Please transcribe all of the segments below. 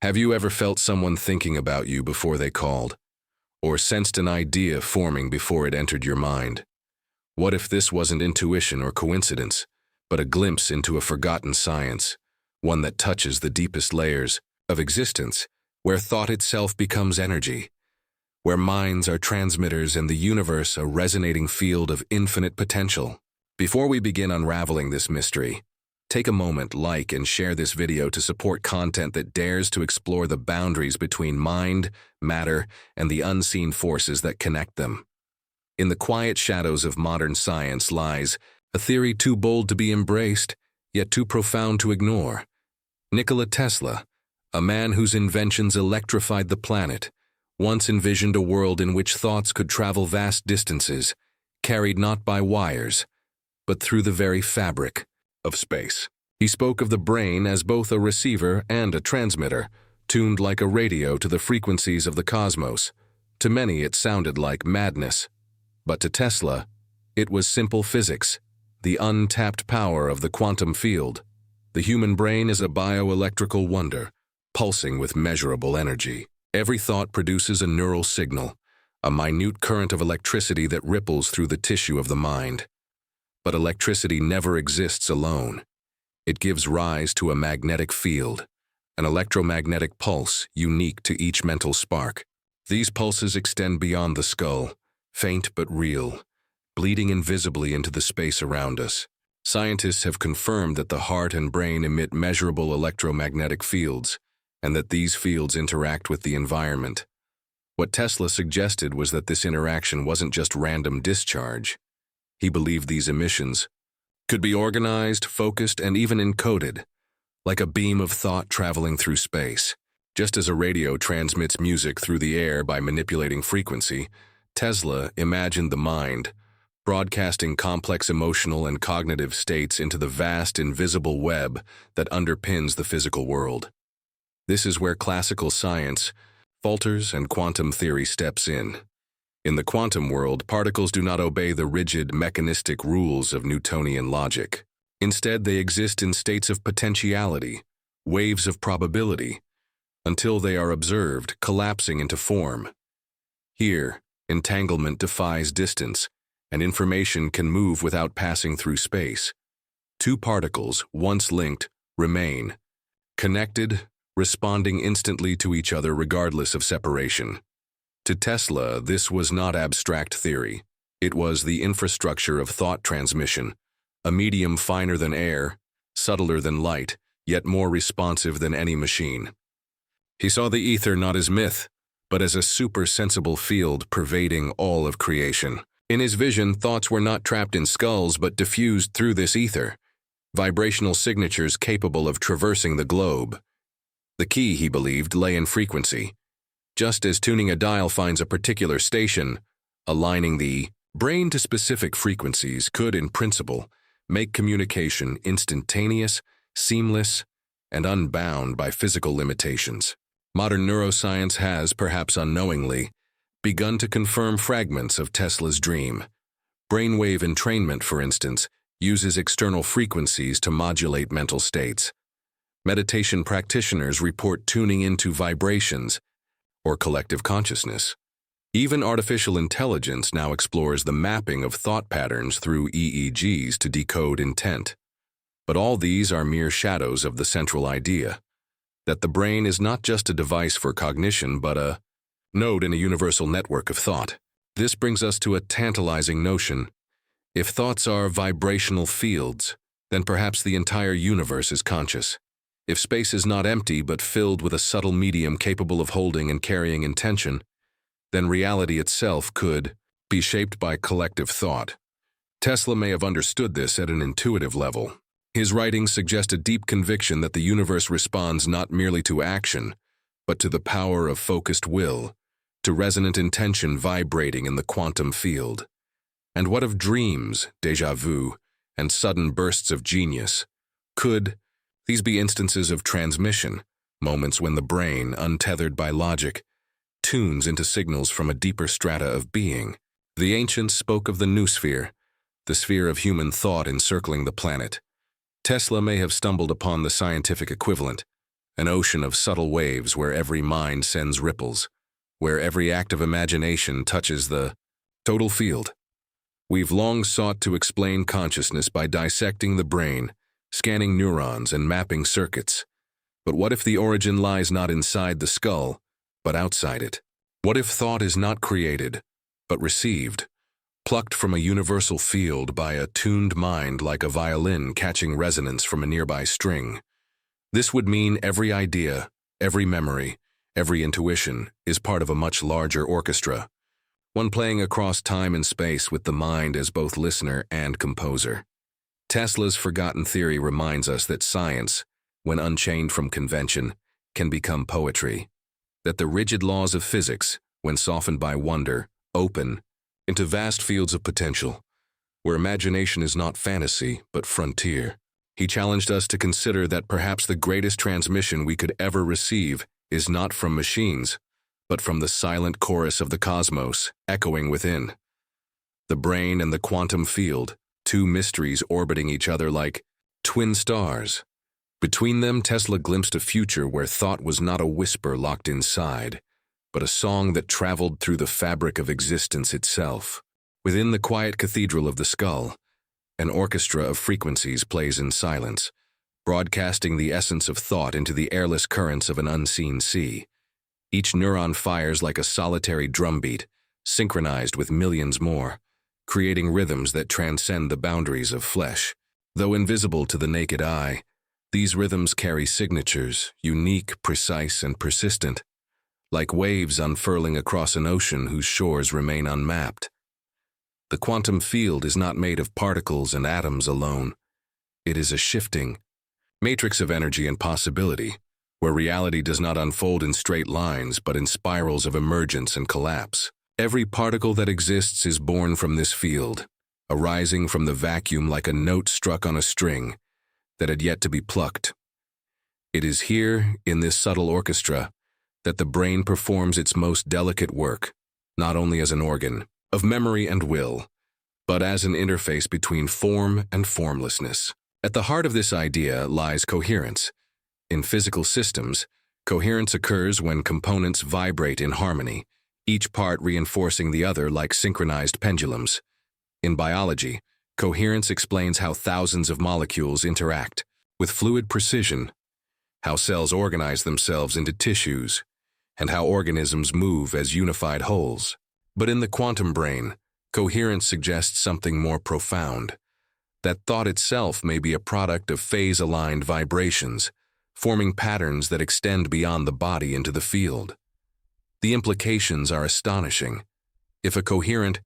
Have you ever felt someone thinking about you before they called? Or sensed an idea forming before it entered your mind? What if this wasn't intuition or coincidence, but a glimpse into a forgotten science, one that touches the deepest layers of existence, where thought itself becomes energy, where minds are transmitters and the universe a resonating field of infinite potential? Before we begin unraveling this mystery, take a moment, like and share this video to support content that dares to explore the boundaries between mind, matter, and the unseen forces that connect them. In the quiet shadows of modern science lies a theory too bold to be embraced, yet too profound to ignore. Nikola Tesla, a man whose inventions electrified the planet, once envisioned a world in which thoughts could travel vast distances, carried not by wires, but through the very fabric of space. He spoke of the brain as both a receiver and a transmitter, tuned like a radio to the frequencies of the cosmos. To many it sounded like madness, but to Tesla, it was simple physics, the untapped power of the quantum field. The human brain is a bioelectrical wonder, pulsing with measurable energy. Every thought produces a neural signal, a minute current of electricity that ripples through the tissue of the mind. But electricity never exists alone. It gives rise to a magnetic field, an electromagnetic pulse unique to each mental spark. These pulses extend beyond the skull, faint but real, bleeding invisibly into the space around us. Scientists have confirmed that the heart and brain emit measurable electromagnetic fields, and that these fields interact with the environment. What Tesla suggested was that this interaction wasn't just random discharge. He believed these emissions could be organized, focused, and even encoded, like a beam of thought traveling through space. Just as a radio transmits music through the air by manipulating frequency, Tesla imagined the mind, broadcasting complex emotional and cognitive states into the vast invisible web that underpins the physical world. This is where classical science falters and quantum theory steps in. In the quantum world, particles do not obey the rigid, mechanistic rules of Newtonian logic. Instead, they exist in states of potentiality, waves of probability, until they are observed collapsing into form. Here, entanglement defies distance, and information can move without passing through space. Two particles, once linked, remain connected, responding instantly to each other regardless of separation. To Tesla, this was not abstract theory. It was the infrastructure of thought transmission, a medium finer than air, subtler than light, yet more responsive than any machine. He saw the ether not as myth, but as a super-sensible field pervading all of creation. In his vision, thoughts were not trapped in skulls but diffused through this ether, vibrational signatures capable of traversing the globe. The key, he believed, lay in frequency. Just as tuning a dial finds a particular station, aligning the brain to specific frequencies could, in principle, make communication instantaneous, seamless, and unbound by physical limitations. Modern neuroscience has, perhaps unknowingly, begun to confirm fragments of Tesla's dream. Brainwave entrainment, for instance, uses external frequencies to modulate mental states. Meditation practitioners report tuning into vibrations or collective consciousness. Even artificial intelligence now explores the mapping of thought patterns through EEGs to decode intent. But all these are mere shadows of the central idea, that the brain is not just a device for cognition but a node in a universal network of thought. This brings us to a tantalizing notion. If thoughts are vibrational fields, then perhaps the entire universe is conscious. If space is not empty but filled with a subtle medium capable of holding and carrying intention, then reality itself could be shaped by collective thought. Tesla may have understood this at an intuitive level. His writings suggest a deep conviction that the universe responds not merely to action, but to the power of focused will, to resonant intention vibrating in the quantum field. And what of dreams, déjà vu, and sudden bursts of genius? Could these be instances of transmission, moments when the brain, untethered by logic, tunes into signals from a deeper strata of being? The ancients spoke of the noosphere, the sphere of human thought encircling the planet. Tesla may have stumbled upon the scientific equivalent, an ocean of subtle waves where every mind sends ripples, where every act of imagination touches the total field. We've long sought to explain consciousness by dissecting the brain, scanning neurons, and mapping circuits. But what if the origin lies not inside the skull, but outside it? What if thought is not created, but received, plucked from a universal field by a tuned mind like a violin catching resonance from a nearby string? This would mean every idea, every memory, every intuition is part of a much larger orchestra, one playing across time and space with the mind as both listener and composer. Tesla's forgotten theory reminds us that science, when unchained from convention, can become poetry, that the rigid laws of physics, when softened by wonder, open into vast fields of potential, where imagination is not fantasy but frontier. He challenged us to consider that perhaps the greatest transmission we could ever receive is not from machines, but from the silent chorus of the cosmos echoing within. The brain and the quantum field, two mysteries orbiting each other like twin stars. Between them, Tesla glimpsed a future where thought was not a whisper locked inside, but a song that traveled through the fabric of existence itself. Within the quiet cathedral of the skull, an orchestra of frequencies plays in silence, broadcasting the essence of thought into the airless currents of an unseen sea. Each neuron fires like a solitary drumbeat, synchronized with millions more, creating rhythms that transcend the boundaries of flesh. Though invisible to the naked eye, these rhythms carry signatures, unique, precise, and persistent, like waves unfurling across an ocean whose shores remain unmapped. The quantum field is not made of particles and atoms alone. It is a shifting matrix of energy and possibility, where reality does not unfold in straight lines but in spirals of emergence and collapse. Every particle that exists is born from this field, arising from the vacuum like a note struck on a string that had yet to be plucked. It is here, in this subtle orchestra, that the brain performs its most delicate work, not only as an organ of memory and will, but as an interface between form and formlessness. At the heart of this idea lies coherence. In physical systems, coherence occurs when components vibrate in harmony, each part reinforcing the other like synchronized pendulums. In biology, coherence explains how thousands of molecules interact with fluid precision, how cells organize themselves into tissues, and how organisms move as unified wholes. But in the quantum brain, coherence suggests something more profound, that thought itself may be a product of phase-aligned vibrations, forming patterns that extend beyond the body into the field. The implications are astonishing. If a coherent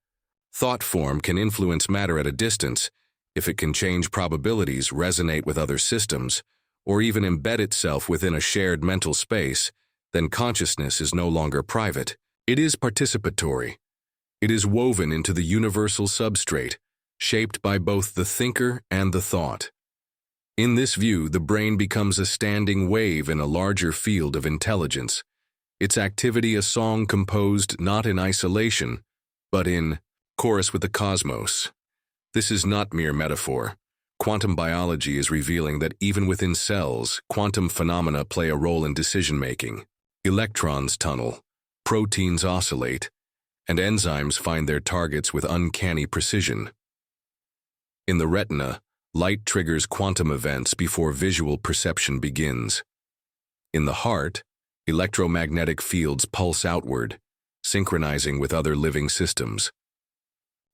thought form can influence matter at a distance, if it can change probabilities, resonate with other systems, or even embed itself within a shared mental space, then consciousness is no longer private. It is participatory. It is woven into the universal substrate, shaped by both the thinker and the thought. In this view, the brain becomes a standing wave in a larger field of intelligence, its activity a song composed not in isolation, but in chorus with the cosmos. This is not mere metaphor. Quantum biology is revealing that even within cells, quantum phenomena play a role in decision-making. Electrons tunnel, proteins oscillate, and enzymes find their targets with uncanny precision. In the retina, light triggers quantum events before visual perception begins. In the heart, electromagnetic fields pulse outward, synchronizing with other living systems.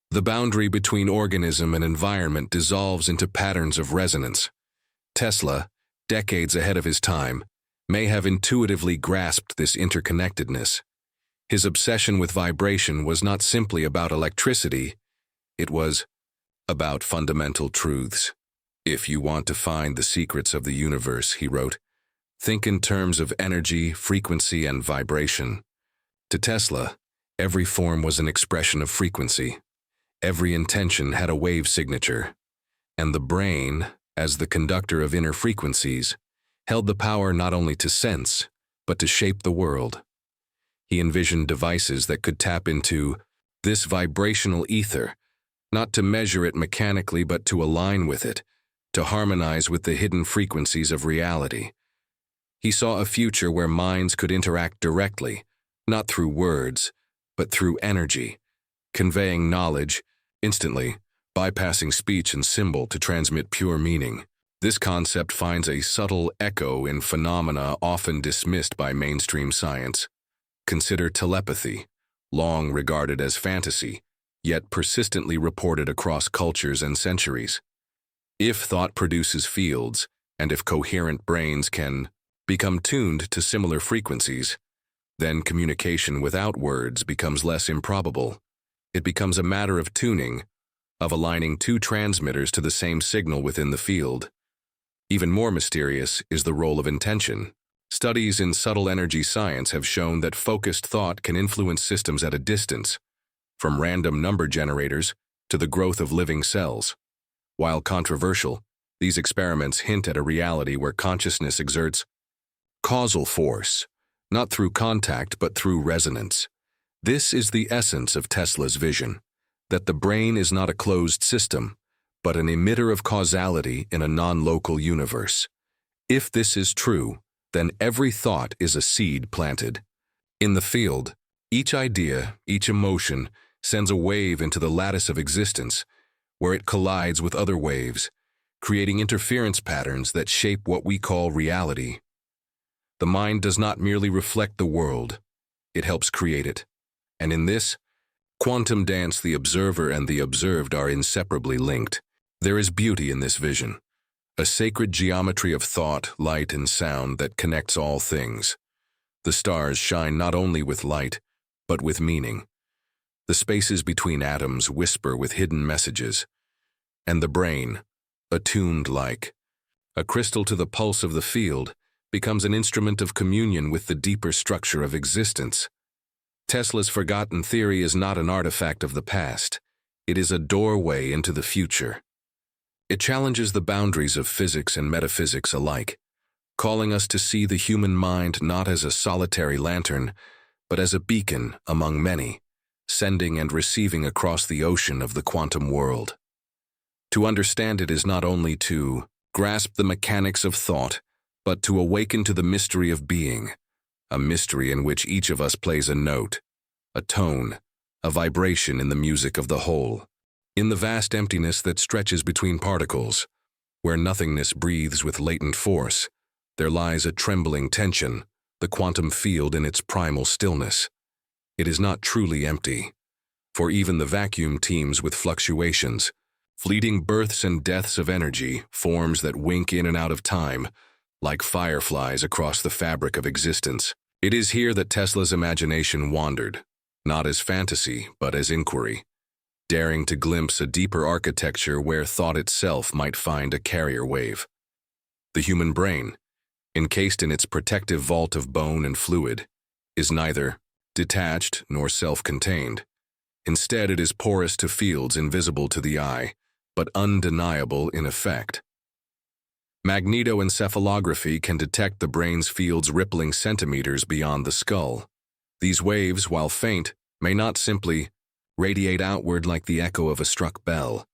The boundary between organism and environment dissolves into patterns of resonance. Tesla, decades ahead of his time, may have intuitively grasped this interconnectedness. His obsession with vibration was not simply about electricity, it was about fundamental truths. If you want to find the secrets of the universe, he wrote, think in terms of energy, frequency, and vibration. To Tesla, every form was an expression of frequency. Every intention had a wave signature, and the brain, as the conductor of inner frequencies, held the power not only to sense, but to shape the world. He envisioned devices that could tap into this vibrational ether, not to measure it mechanically but to align with it, to harmonize with the hidden frequencies of reality. He saw a future where minds could interact directly, not through words, but through energy, conveying knowledge instantly, bypassing speech and symbol to transmit pure meaning. This concept finds a subtle echo in phenomena often dismissed by mainstream science. Consider telepathy, long regarded as fantasy, yet persistently reported across cultures and centuries. If thought produces fields, and if coherent brains can become tuned to similar frequencies, then communication without words becomes less improbable. It becomes a matter of tuning, of aligning two transmitters to the same signal within the field. Even more mysterious is the role of intention. Studies in subtle energy science have shown that focused thought can influence systems at a distance, from random number generators to the growth of living cells. While controversial, these experiments hint at a reality where consciousness exerts causal force, not through contact but through resonance. This is the essence of Tesla's vision, that the brain is not a closed system, but an emitter of causality in a non-local universe. If this is true, then every thought is a seed planted. In the field, each idea, each emotion, sends a wave into the lattice of existence, where it collides with other waves, creating interference patterns that shape what we call reality. The mind does not merely reflect the world, it helps create it. And in this quantum dance, the observer and the observed are inseparably linked. There is beauty in this vision, a sacred geometry of thought, light, and sound that connects all things. The stars shine not only with light, but with meaning. The spaces between atoms whisper with hidden messages. And the brain, attuned like a crystal to the pulse of the field, becomes an instrument of communion with the deeper structure of existence. Tesla's forgotten theory is not an artifact of the past. It is a doorway into the future. It challenges the boundaries of physics and metaphysics alike, calling us to see the human mind not as a solitary lantern, but as a beacon among many, sending and receiving across the ocean of the quantum world. To understand it is not only to grasp the mechanics of thought, but to awaken to the mystery of being, a mystery in which each of us plays a note, a tone, a vibration in the music of the whole. In the vast emptiness that stretches between particles, where nothingness breathes with latent force, there lies a trembling tension, the quantum field in its primal stillness. It is not truly empty, for even the vacuum teems with fluctuations, fleeting births and deaths of energy, forms that wink in and out of time, like fireflies across the fabric of existence. It is here that Tesla's imagination wandered, not as fantasy, but as inquiry, daring to glimpse a deeper architecture where thought itself might find a carrier wave. The human brain, encased in its protective vault of bone and fluid, is neither detached nor self-contained. Instead, it is porous to fields invisible to the eye, but undeniable in effect. Magnetoencephalography can detect the brain's fields rippling centimeters beyond the skull. These waves, while faint, may not simply radiate outward like the echo of a struck bell.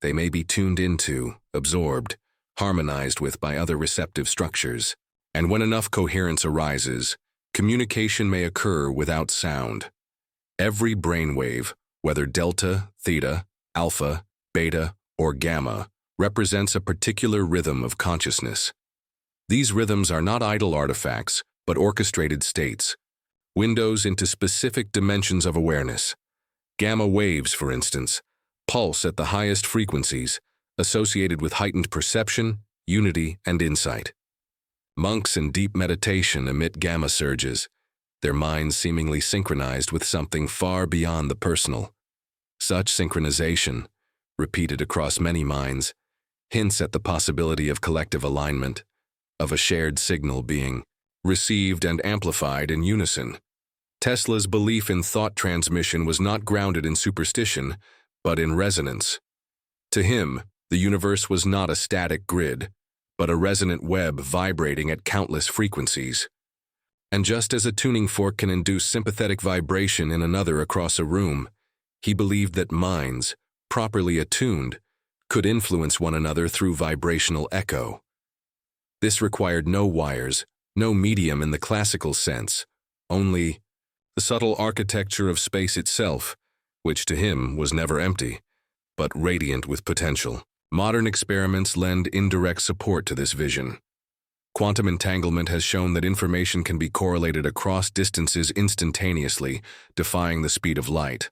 They may be tuned into, absorbed, harmonized with by other receptive structures. And when enough coherence arises, communication may occur without sound. Every brainwave, whether delta, theta, alpha, beta, or gamma, represents a particular rhythm of consciousness. These rhythms are not idle artifacts, but orchestrated states, windows into specific dimensions of awareness. Gamma waves, for instance, pulse at the highest frequencies, associated with heightened perception, unity, and insight. Monks in deep meditation emit gamma surges, their minds seemingly synchronized with something far beyond the personal. Such synchronization, repeated across many minds, hints at the possibility of collective alignment, of a shared signal being received and amplified in unison. Tesla's belief in thought transmission was not grounded in superstition, but in resonance. To him, the universe was not a static grid, but a resonant web vibrating at countless frequencies. And just as a tuning fork can induce sympathetic vibration in another across a room, he believed that minds, properly attuned, could influence one another through vibrational echo. This required no wires, No medium in the classical sense, only the subtle architecture of space itself, which to him was never empty, but radiant with potential. Modern experiments lend indirect support to this vision. Quantum entanglement has shown that information can be correlated across distances instantaneously, defying the speed of light,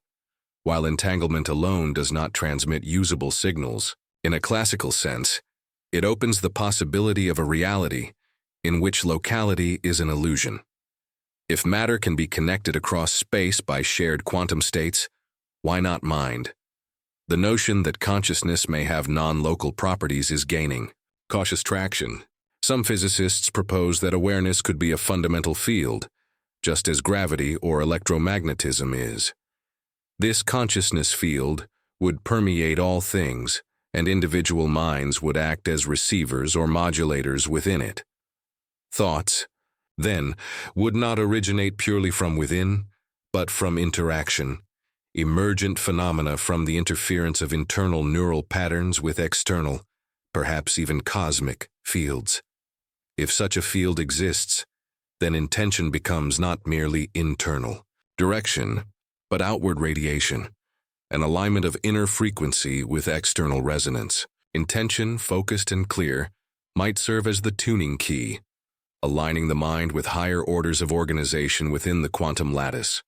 while entanglement alone does not transmit usable signals. In a classical sense, it opens the possibility of a reality in which locality is an illusion. If matter can be connected across space by shared quantum states, why not mind? The notion that consciousness may have non-local properties is gaining cautious traction. Some physicists propose that awareness could be a fundamental field, just as gravity or electromagnetism is. This consciousness field would permeate all things, and individual minds would act as receivers or modulators within it. Thoughts, then, would not originate purely from within, but from interaction, emergent phenomena from the interference of internal neural patterns with external, perhaps even cosmic, fields. If such a field exists, then intention becomes not merely internal direction, but outward radiation, an alignment of inner frequency with external resonance. Intention, focused and clear, might serve as the tuning key, aligning the mind with higher orders of organization within the quantum lattice.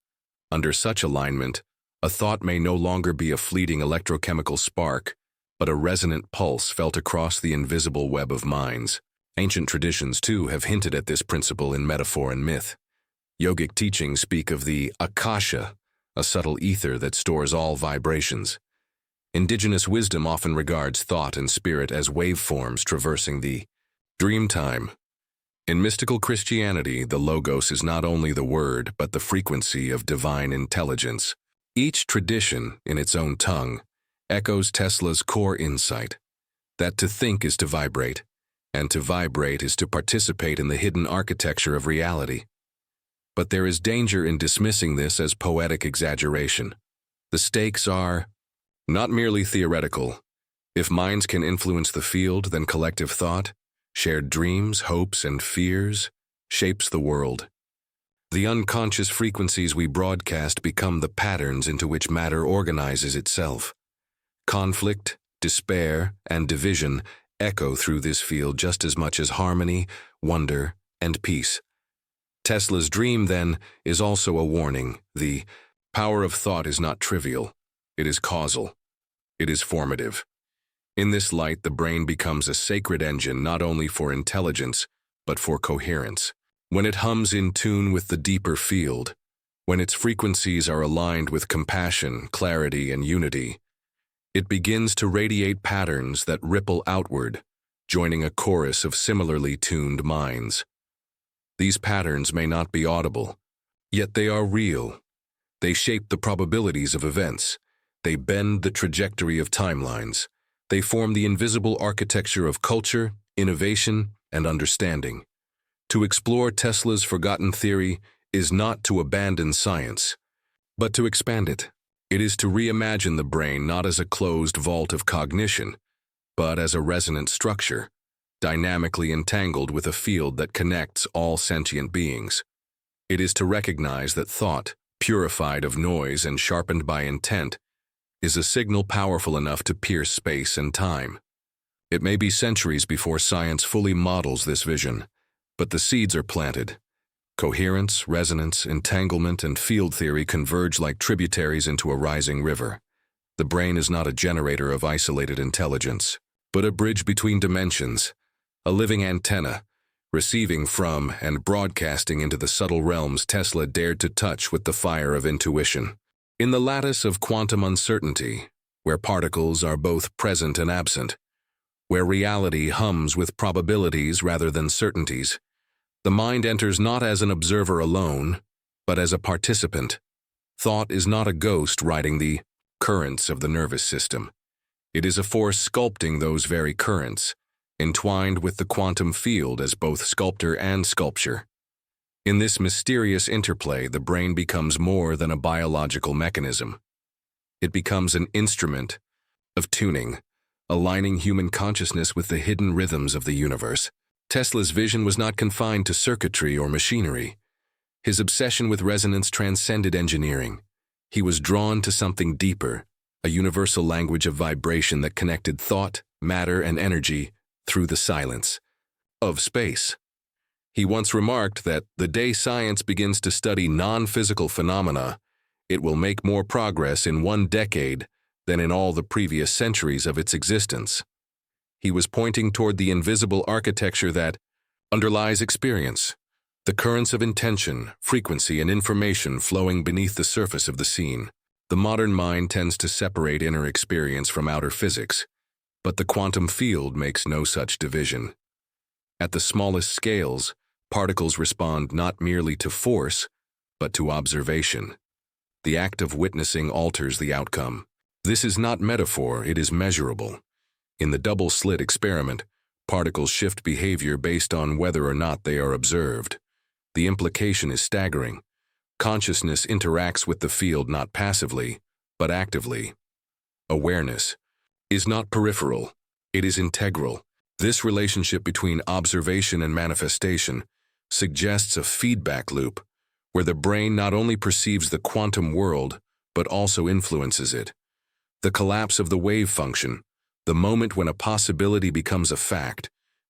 Under such alignment, a thought may no longer be a fleeting electrochemical spark, but a resonant pulse felt across the invisible web of minds. Ancient traditions, too, have hinted at this principle in metaphor and myth. Yogic teachings speak of the akasha, a subtle ether that stores all vibrations. Indigenous wisdom often regards thought and spirit as waveforms traversing the dream time. In mystical Christianity, the logos is not only the word, but the frequency of divine intelligence. Each tradition, in its own tongue, echoes Tesla's core insight, that to think is to vibrate, and to vibrate is to participate in the hidden architecture of reality. But there is danger in dismissing this as poetic exaggeration. The stakes are not merely theoretical. If minds can influence the field, then collective thought, shared dreams, hopes, and fears, shapes the world. The unconscious frequencies we broadcast become the patterns into which matter organizes itself. Conflict, despair, and division echo through this field just as much as harmony, wonder, and peace. Tesla's dream, then, is also a warning. The power of thought is not trivial. It is causal. It is formative. In this light, the brain becomes a sacred engine not only for intelligence, but for coherence. When it hums in tune with the deeper field, when its frequencies are aligned with compassion, clarity, and unity, it begins to radiate patterns that ripple outward, joining a chorus of similarly tuned minds. These patterns may not be audible, yet they are real. They shape the probabilities of events. They bend the trajectory of timelines. They form the invisible architecture of culture, innovation, and understanding. To explore Tesla's forgotten theory is not to abandon science, but to expand it. It is to reimagine the brain not as a closed vault of cognition, but as a resonant structure, dynamically entangled with a field that connects all sentient beings. It is to recognize that thought, purified of noise and sharpened by intent, is a signal powerful enough to pierce space and time. It may be centuries before science fully models this vision, but the seeds are planted. Coherence, resonance, entanglement, and field theory converge like tributaries into a rising river. The brain is not a generator of isolated intelligence, but a bridge between dimensions, a living antenna, receiving from and broadcasting into the subtle realms Tesla dared to touch with the fire of intuition. In the lattice of quantum uncertainty, where particles are both present and absent, where reality hums with probabilities rather than certainties, the mind enters not as an observer alone, but as a participant. Thought is not a ghost riding the currents of the nervous system. It is a force sculpting those very currents, entwined with the quantum field as both sculptor and sculpture. In this mysterious interplay, the brain becomes more than a biological mechanism. It becomes an instrument of tuning, aligning human consciousness with the hidden rhythms of the universe. Tesla's vision was not confined to circuitry or machinery. His obsession with resonance transcended engineering. He was drawn to something deeper, a universal language of vibration that connected thought, matter, and energy through the silence of space. He once remarked that the day science begins to study non-physical phenomena, it will make more progress in 1 decade than in all the previous centuries of its existence. He was pointing toward the invisible architecture that underlies experience, the currents of intention, frequency, and information flowing beneath the surface of the scene. The modern mind tends to separate inner experience from outer physics, but the quantum field makes no such division. At the smallest scales, particles respond not merely to force, but to observation. The act of witnessing alters the outcome. This is not metaphor, it is measurable. In the double-slit experiment, particles shift behavior based on whether or not they are observed. The implication is staggering. Consciousness interacts with the field not passively, but actively. Awareness is not peripheral, it is integral. This relationship between observation and manifestation suggests a feedback loop, where the brain not only perceives the quantum world, but also influences it. The collapse of the wave function, the moment when a possibility becomes a fact,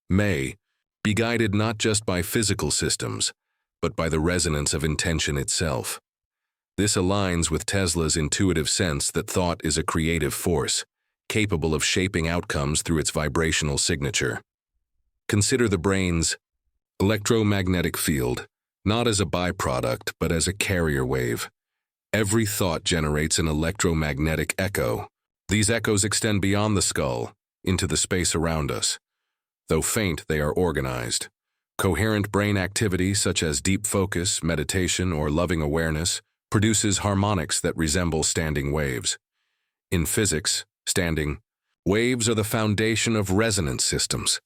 may be guided not just by physical systems, but by the resonance of intention itself. This aligns with Tesla's intuitive sense that thought is a creative force, capable of shaping outcomes through its vibrational signature. Consider the brain's electromagnetic field, not as a byproduct, but as a carrier wave. Every thought generates an electromagnetic echo. These echoes extend beyond the skull, into the space around us. Though faint, they are organized. Coherent brain activity, such as deep focus, meditation, or loving awareness, produces harmonics that resemble standing waves. In physics, standing waves are the foundation of resonance systems.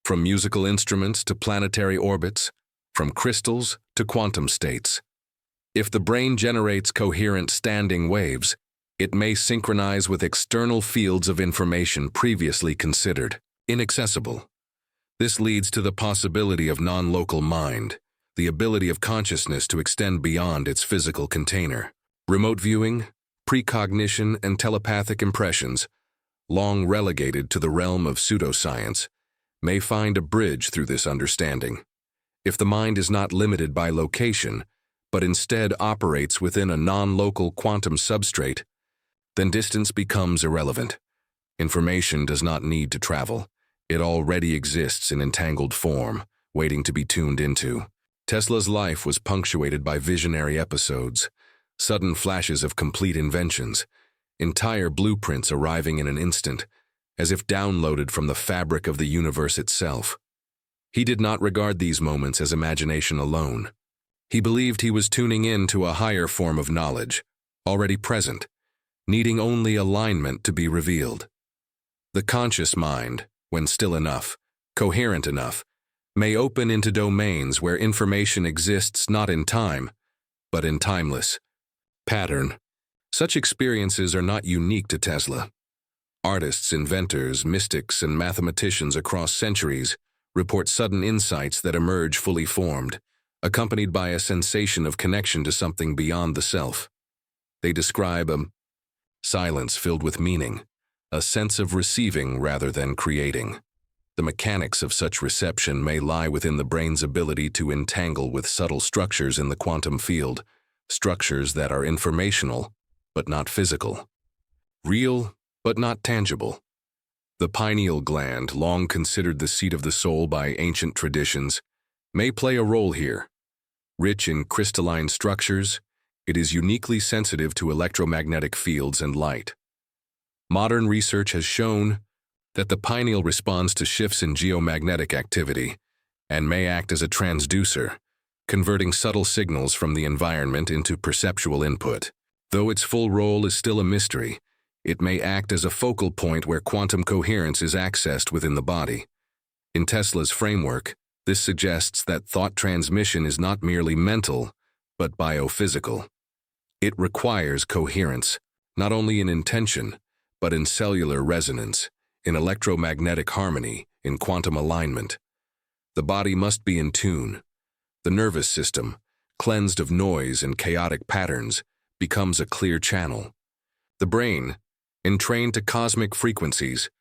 From musical instruments to planetary orbits, from crystals to quantum states. If the brain generates coherent standing waves, it may synchronize with external fields of information previously considered inaccessible. This leads to the possibility of non-local mind, the ability of consciousness to extend beyond its physical container. Remote viewing, precognition, and telepathic impressions, long relegated to the realm of pseudoscience, may find a bridge through this understanding. If the mind is not limited by location, but instead operates within a non-local quantum substrate, then distance becomes irrelevant. Information does not need to travel. It already exists in entangled form, waiting to be tuned into. Tesla's life was punctuated by visionary episodes, sudden flashes of complete inventions, entire blueprints arriving in an instant, as if downloaded from the fabric of the universe itself. He did not regard these moments as imagination alone. He believed he was tuning in to a higher form of knowledge, already present, needing only alignment to be revealed. The conscious mind, when still enough, coherent enough, may open into domains where information exists not in time, but in timeless pattern. Such experiences are not unique to Tesla. Artists, inventors, mystics, and mathematicians across centuries report sudden insights that emerge fully formed, accompanied by a sensation of connection to something beyond the self. They describe a silence filled with meaning, a sense of receiving rather than creating. The mechanics of such reception may lie within the brain's ability to entangle with subtle structures in the quantum field, structures that are informational but not physical, real but not tangible. The pineal gland, long considered the seat of the soul by ancient traditions, may play a role here. Rich in crystalline structures, it is uniquely sensitive to electromagnetic fields and light. Modern research has shown that the pineal responds to shifts in geomagnetic activity and may act as a transducer, converting subtle signals from the environment into perceptual input. Though its full role is still a mystery, it may act as a focal point where quantum coherence is accessed within the body. In Tesla's framework, this suggests that thought transmission is not merely mental, but biophysical. It requires coherence, not only in intention, but in cellular resonance, in electromagnetic harmony, in quantum alignment. The body must be in tune. The nervous system, cleansed of noise and chaotic patterns, becomes a clear channel. The brain, entrained to cosmic frequencies,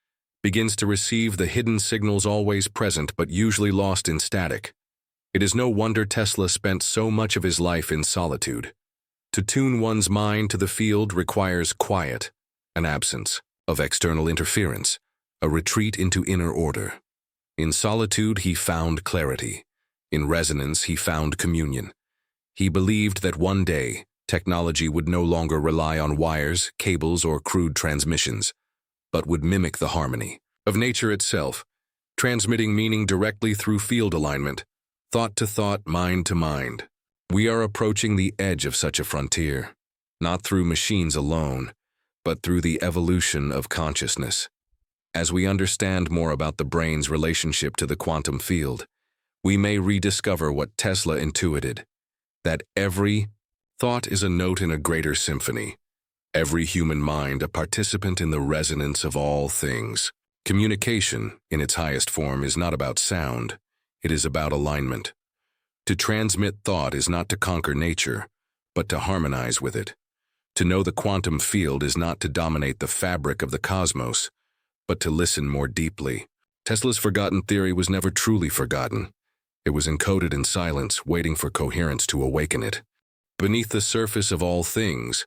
begins to receive the hidden signals always present but usually lost in static. It is no wonder Tesla spent so much of his life in solitude. To tune one's mind to the field requires quiet, an absence of external interference, a retreat into inner order. In solitude he found clarity. In resonance he found communion. He believed that one day technology would no longer rely on wires, cables, or crude transmissions, but would mimic the harmony of nature itself, transmitting meaning directly through field alignment, thought to thought, mind to mind. We are approaching the edge of such a frontier, not through machines alone, but through the evolution of consciousness. As we understand more about the brain's relationship to the quantum field, we may rediscover what Tesla intuited, that every thought is a note in a greater symphony, every human mind a participant in the resonance of all things. Communication, in its highest form, is not about sound, it is about alignment. To transmit thought is not to conquer nature, but to harmonize with it. To know the quantum field is not to dominate the fabric of the cosmos, but to listen more deeply. Tesla's forgotten theory was never truly forgotten. It was encoded in silence, waiting for coherence to awaken it. Beneath the surface of all things,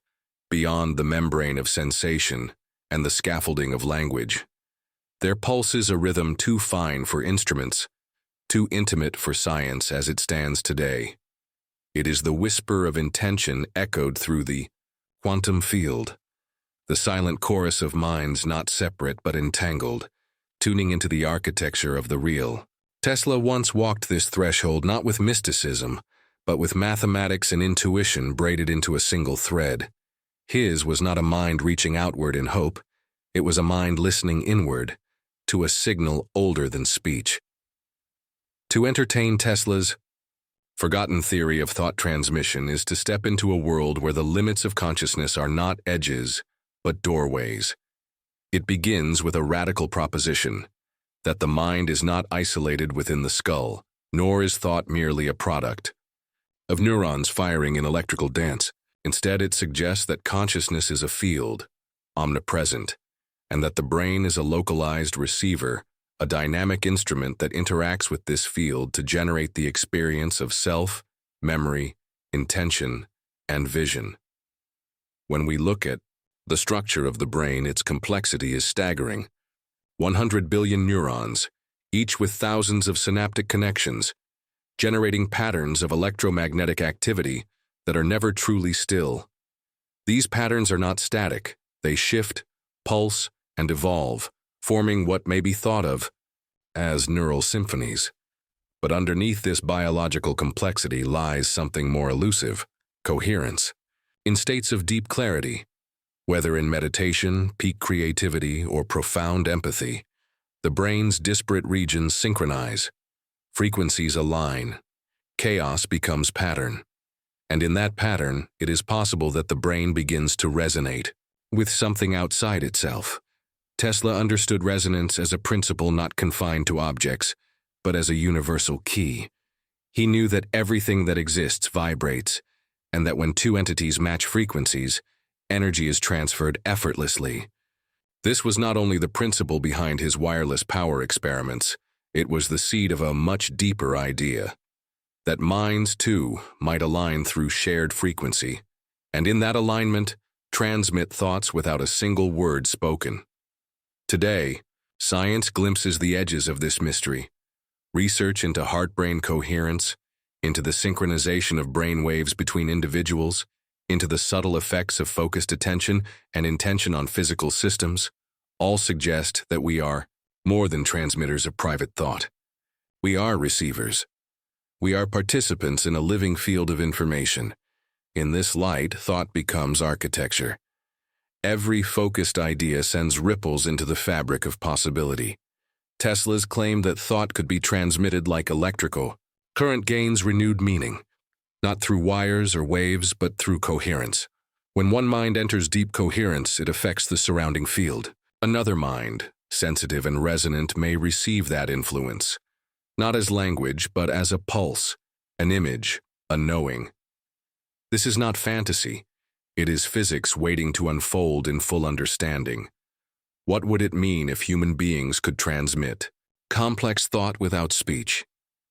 beyond the membrane of sensation and the scaffolding of language, there pulses a rhythm too fine for instruments, too intimate for science as it stands today. It is the whisper of intention echoed through the quantum field, the silent chorus of minds not separate but entangled, tuning into the architecture of the real. Tesla once walked this threshold not with mysticism, but with mathematics and intuition braided into a single thread. His was not a mind reaching outward in hope, it was a mind listening inward, to a signal older than speech. To entertain Tesla's forgotten theory of thought transmission is to step into a world where the limits of consciousness are not edges, but doorways. It begins with a radical proposition, that the mind is not isolated within the skull, nor is thought merely a product of neurons firing in electrical dance. Instead, it suggests that consciousness is a field, omnipresent, and that the brain is a localized receiver, a dynamic instrument that interacts with this field to generate the experience of self, memory, intention, and vision. When we look at the structure of the brain, its complexity is staggering. 100 billion neurons, each with thousands of synaptic connections, generating patterns of electromagnetic activity that are never truly still. These patterns are not static, they shift, pulse, and evolve, forming what may be thought of as neural symphonies. But underneath this biological complexity lies something more elusive, coherence. In states of deep clarity, whether in meditation, peak creativity, or profound empathy, the brain's disparate regions synchronize, frequencies align, chaos becomes pattern. And in that pattern, it is possible that the brain begins to resonate with something outside itself. Tesla understood resonance as a principle not confined to objects, but as a universal key. He knew that everything that exists vibrates, and that when two entities match frequencies, energy is transferred effortlessly. This was not only the principle behind his wireless power experiments, it was the seed of a much deeper idea. That minds, too, might align through shared frequency, and in that alignment, transmit thoughts without a single word spoken. Today, science glimpses the edges of this mystery. Research into heart-brain coherence, into the synchronization of brain waves between individuals, into the subtle effects of focused attention and intention on physical systems, all suggest that we are more than transmitters of private thought. We are receivers. We are participants in a living field of information. In this light, thought becomes architecture. Every focused idea sends ripples into the fabric of possibility. Tesla's claim that thought could be transmitted like electrical current gains renewed meaning, not through wires or waves, but through coherence. When one mind enters deep coherence, it affects the surrounding field. Another mind, sensitive and resonant, may receive that influence, not as language, but as a pulse, an image, a knowing. This is not fantasy. It is physics waiting to unfold in full understanding. What would it mean if human beings could transmit complex thought without speech?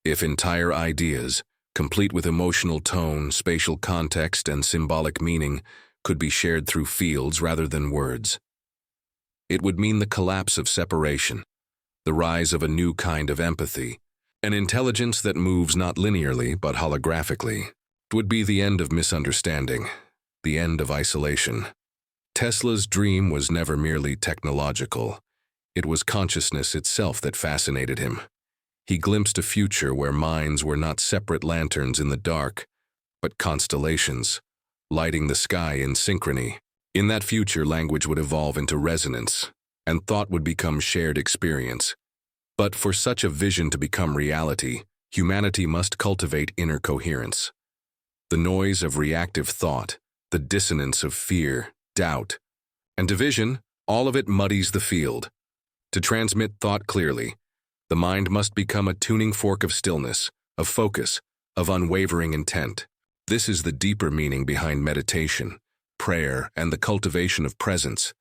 If entire ideas, complete with emotional tone, spatial context, and symbolic meaning, could be shared through fields rather than words? It would mean the collapse of separation, the rise of a new kind of empathy, an intelligence that moves not linearly but holographically. It would be the end of misunderstanding, the end of isolation. Tesla's dream was never merely technological. It was consciousness itself that fascinated him. He glimpsed a future where minds were not separate lanterns in the dark, but constellations, lighting the sky in synchrony. In that future, language would evolve into resonance, and thought would become shared experience. But for such a vision to become reality, humanity must cultivate inner coherence. The noise of reactive thought, the dissonance of fear, doubt, and division, all of it muddies the field. To transmit thought clearly, the mind must become a tuning fork of stillness, of focus, of unwavering intent. This is the deeper meaning behind meditation, prayer, and the cultivation of presence,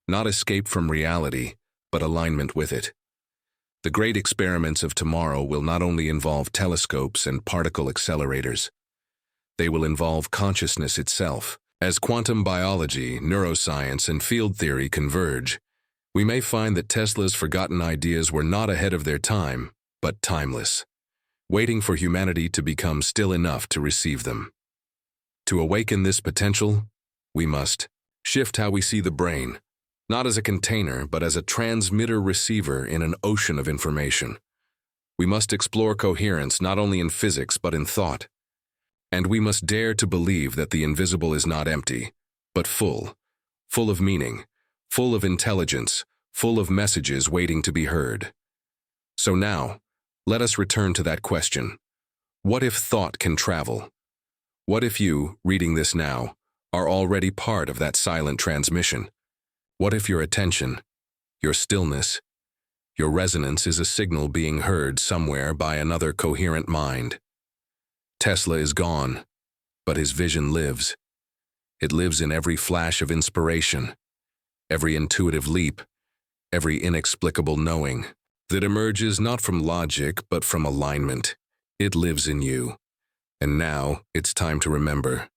not escape from reality, but alignment with it. The great experiments of tomorrow will not only involve telescopes and particle accelerators. They will involve consciousness itself. As quantum biology, neuroscience, and field theory converge, we may find that Tesla's forgotten ideas were not ahead of their time, but timeless, waiting for humanity to become still enough to receive them. To awaken this potential, we must shift how we see the brain, not as a container, but as a transmitter-receiver in an ocean of information. We must explore coherence not only in physics, but in thought. And we must dare to believe that the invisible is not empty, but full of meaning, full of intelligence, full of messages waiting to be heard. So now, let us return to that question. What if thought can travel? What if you, reading this now, are already part of that silent transmission? What if your attention, your stillness, your resonance is a signal being heard somewhere by another coherent mind? Tesla is gone, but his vision lives. It lives in every flash of inspiration, every intuitive leap, every inexplicable knowing that emerges not from logic but from alignment. It lives in you. And now it's time to remember.